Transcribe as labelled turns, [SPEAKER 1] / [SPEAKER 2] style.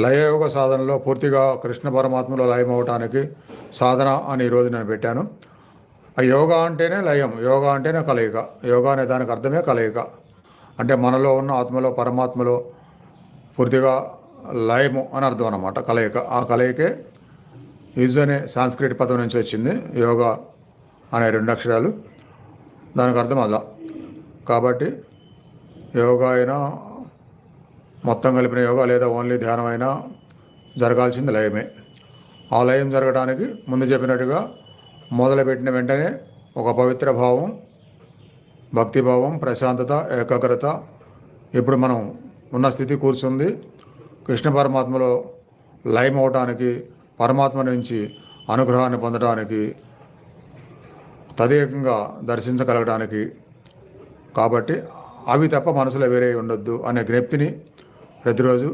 [SPEAKER 1] లయయోగ సాధనలో పూర్తిగా కృష్ణ పరమాత్మలో లయం అవటానికి సాధన అని ఈరోజు నేను పెట్టాను. ఆ యోగా అంటేనే లయం, యోగా అంటేనే కలయిక. యోగా అనే దానికి అర్థమే కలయిక. అంటే మనలో ఉన్న ఆత్మలో పరమాత్మలో పూర్తిగా లయము అని అర్థం అన్నమాట, కలయిక. ఆ కలయికే యుజ్ అనే సాంస్క్రిట్ పదం నుంచి వచ్చింది, యోగా అనే 2 అక్షరాలు. దానికి అర్థం అలా. కాబట్టి యోగా అయినా, మొత్తం కలిపిన యోగా లేదా ఓన్లీ ధ్యానం అయినా జరగాల్సింది లయమే. ఆ లయం జరగడానికి ముందు చెప్పినట్టుగా మొదలుపెట్టిన వెంటనే ఒక పవిత్ర భావం, భక్తిభావం, ప్రశాంతత, ఏకాగ్రత. ఇప్పుడు మనం ఉన్న స్థితి కూర్చుంది కృష్ణ పరమాత్మలో లయం అవటానికి, పరమాత్మ నుంచి అనుగ్రహాన్ని పొందడానికి, తదేకంగా దర్శించగలగడానికి. కాబట్టి అవి తప్ప మనసులో వేరే ఉండొద్దు అనే జ్ఞప్తిని ప్రతిరోజు